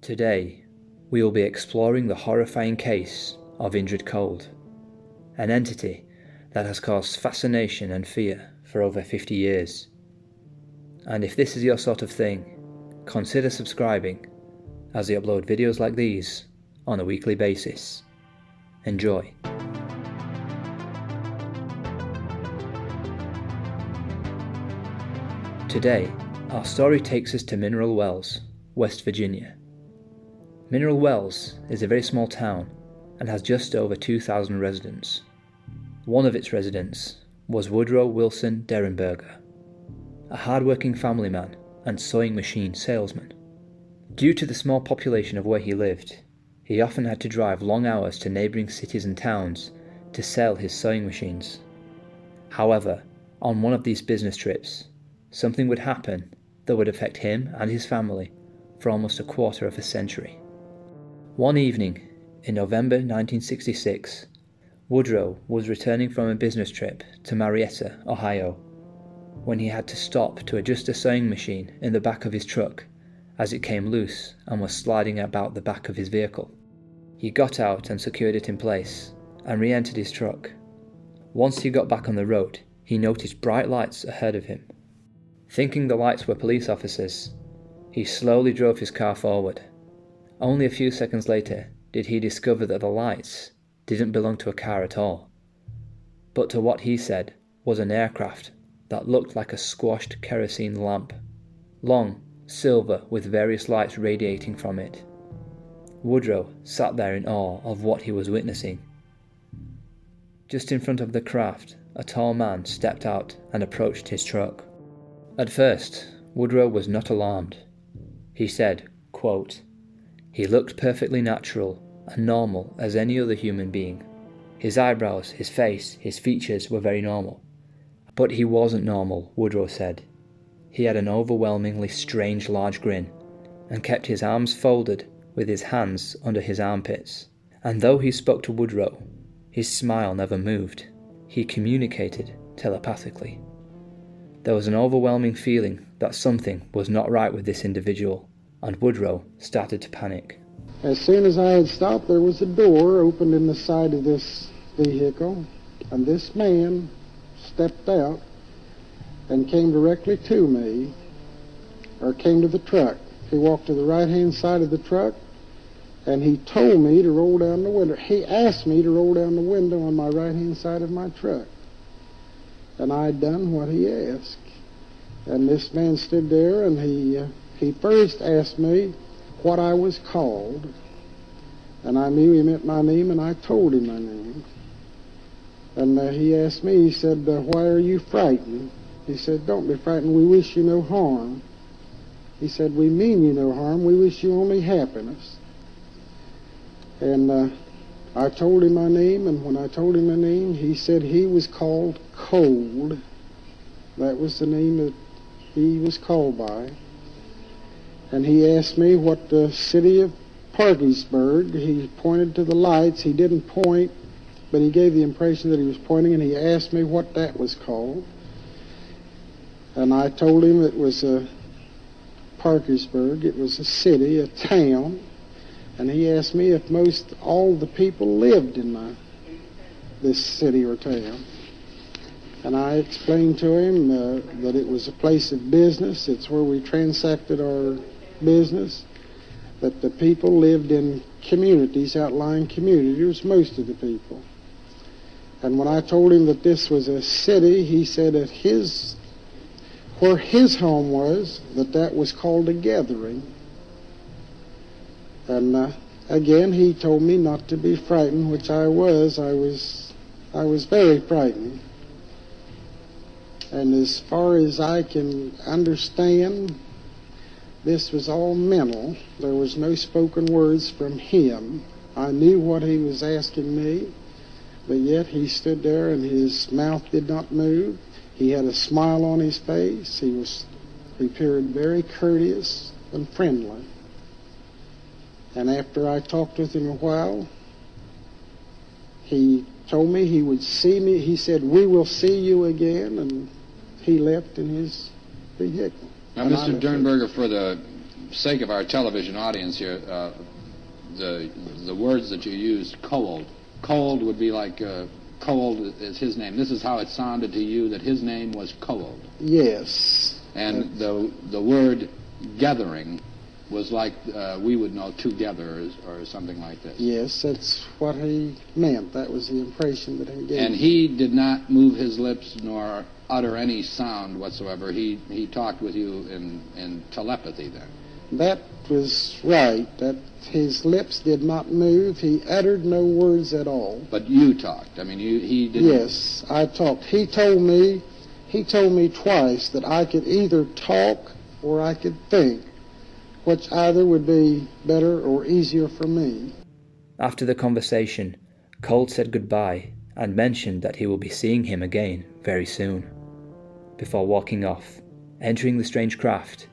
Today, we will be exploring the horrifying case of Indrid Cold, an entity that has caused fascination and fear for over 50 years. And if this is your sort of thing, consider subscribing, as they upload videos like these on a weekly basis. Enjoy. Today, our story takes us to Mineral Wells, West Virginia. Mineral Wells is a very small town and has just over 2,000 residents. One of its residents was Woodrow Wilson Derenberger, a hard-working family man and sewing machine salesman. Due to the small population of where he lived, he often had to drive long hours to neighbouring cities and towns to sell his sewing machines. However, on one of these business trips, something would happen that would affect him and his family for almost a quarter of a century. One evening in November 1966, Woodrow was returning from a business trip to Marietta, Ohio, when he had to stop to adjust a sewing machine in the back of his truck as it came loose and was sliding about the back of his vehicle. He got out and secured it in place and re-entered his truck. Once he got back on the road, he noticed bright lights ahead of him. Thinking the lights were police officers, he slowly drove his car forward. Only a few seconds later did he discover that the lights didn't belong to a car at all, but to what he said was an aircraft that looked like a squashed kerosene lamp, long, silver with various lights radiating from it. Woodrow sat there in awe of what he was witnessing. Just in front of the craft, a tall man stepped out and approached his truck. At first, Woodrow was not alarmed. He said, quote, "He looked perfectly natural and normal as any other human being. His eyebrows, his face, his features were very normal. But he wasn't normal," Woodrow said. He had an overwhelmingly strange large grin and kept his arms folded with his hands under his armpits. And though he spoke to Woodrow, his smile never moved. He communicated telepathically. There was an overwhelming feeling that something was not right with this individual, and Woodrow started to panic. As soon as I had stopped, there was a door opened in the side of this vehicle, and this man stepped out and came directly to me, or came to the truck. He walked to the right-hand side of the truck, and he told me to roll down the window. He asked me to roll down the window on my right-hand side of my truck. And I had done what he asked. And this man stood there, and he first asked me what I was called. And I knew he meant my name, and I told him my name. And he asked me, he said, "Why are you frightened?" He said, "Don't be frightened, we wish you no harm." He said, "We mean you no harm, we wish you only happiness." And I told him my name, and when I told him my name, he said he was called Cold. That was the name that he was called by. And he asked me what the city of Parkersburg, he pointed to the lights. He didn't point, but he gave the impression that he was pointing, and he asked me what that was called. And I told him it was Parkersburg. It was a city, a town. And he asked me if most all the people lived in this city or town. And I explained to him that it was a place of business. It's where we transacted our business. That the people lived in communities, outlying communities, most of the people. And when I told him that this was a city, he said that where his home was, that was called a gathering. And again, he told me not to be frightened, which I was. I was very frightened. And as far as I can understand, this was all mental. There was no spoken words from him. I knew what he was asking me, but yet he stood there and his mouth did not move. He had a smile on his face. He appeared very courteous and friendly. And after I talked with him a while, he told me he would see me. He said, "We will see you again," and he left in his vehicle. Now, Mr. Derenberger, for the sake of our television audience here, the words that you used, cold. Cold would be like, Cold is his name. This is how it sounded to you, that his name was Cold. Yes. And the word gathering was like we would know together or something like this. Yes, that's what he meant. That was the impression that he gave. And he did not move his lips nor utter any sound whatsoever. He talked with you in telepathy then. That was right. That his lips did not move. He uttered no words at all. But you talked. I mean, he didn't. Yes, I talked. He told me twice that I could either talk or I could think, which either would be better or easier for me. After the conversation, Cold said goodbye and mentioned that he will be seeing him again very soon, before walking off, entering the strange craft,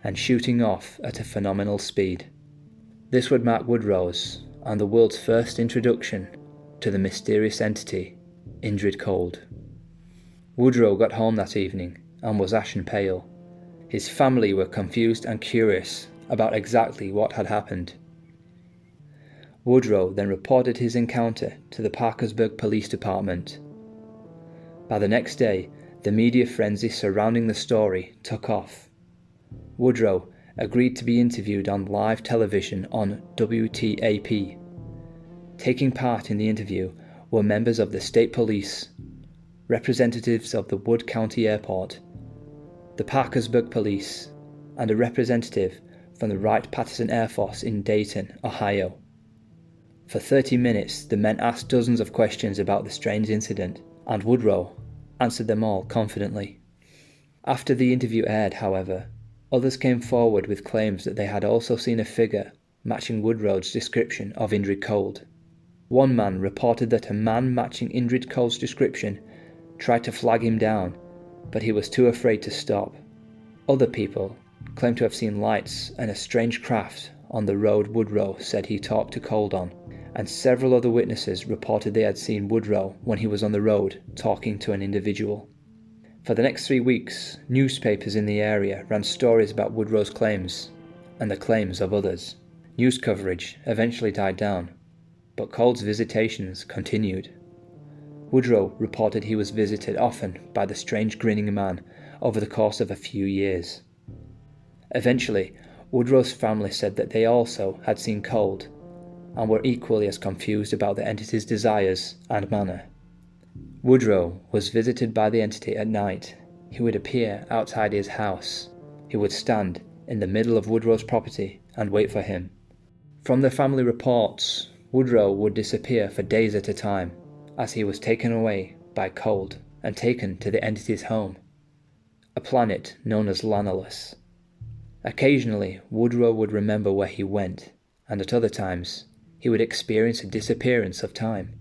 and shooting off at a phenomenal speed. This would mark Woodrow's and the world's first introduction to the mysterious entity, Indrid Cold. Woodrow got home that evening and was ashen pale. His family were confused and curious about exactly what had happened. Woodrow then reported his encounter to the Parkersburg Police Department. By the next day, the media frenzy surrounding the story took off. Woodrow agreed to be interviewed on live television on WTAP. Taking part in the interview were members of the state police, representatives of the Wood County Airport, the Parkersburg Police, and a representative from the Wright-Patterson Air Force in Dayton, Ohio. For 30 minutes, the men asked dozens of questions about the strange incident, and Woodrow answered them all confidently. After the interview aired, however, others came forward with claims that they had also seen a figure matching Woodrow's description of Indrid Cold. One man reported that a man matching Indrid Cold's description tried to flag him down, but he was too afraid to stop. Other people claimed to have seen lights and a strange craft on the road Woodrow said he talked to Cold on, and several other witnesses reported they had seen Woodrow when he was on the road talking to an individual. For the next 3 weeks, newspapers in the area ran stories about Woodrow's claims and the claims of others. News coverage eventually died down, but Cold's visitations continued. Woodrow reported he was visited often by the strange Grinning Man over the course of a few years. Eventually, Woodrow's family said that they also had seen Cold and were equally as confused about the entity's desires and manner. Woodrow was visited by the entity at night. He would appear outside his house. He would stand in the middle of Woodrow's property and wait for him. From the family reports, Woodrow would disappear for days at a time as he was taken away by Cold and taken to the entity's home, a planet known as Lanolus. Occasionally, Woodrow would remember where he went, and at other times, he would experience a disappearance of time.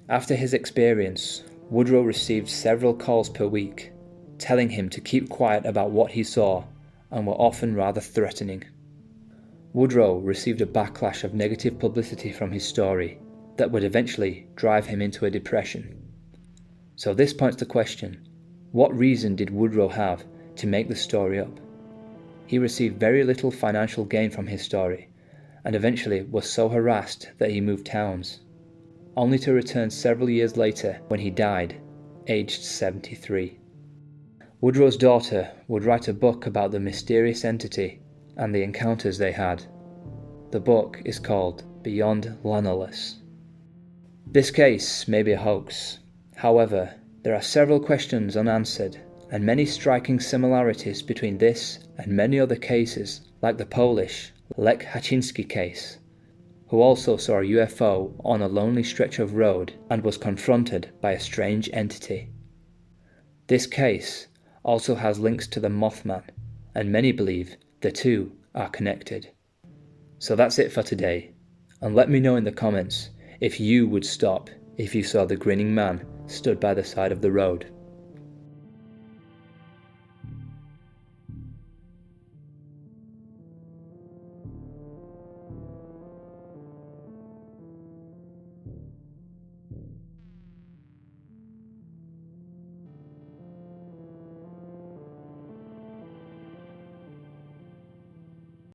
After his experience, Woodrow received several calls per week, telling him to keep quiet about what he saw, and were often rather threatening. Woodrow received a backlash of negative publicity from his story that would eventually drive him into a depression. So this points the question, what reason did Woodrow have to make the story up? He received very little financial gain from his story, and eventually was so harassed that he moved towns, only to return several years later when he died, aged 73. Woodrow's daughter would write a book about the mysterious entity and the encounters they had. The book is called Beyond Lanolus. This case may be a hoax. However, there are several questions unanswered and many striking similarities between this and many other cases like the Polish Lech Kaczynski case, who also saw a UFO on a lonely stretch of road and was confronted by a strange entity. This case also has links to the Mothman, and many believe the two are connected. So that's it for today, and let me know in the comments if you would stop if you saw the Grinning Man stood by the side of the road.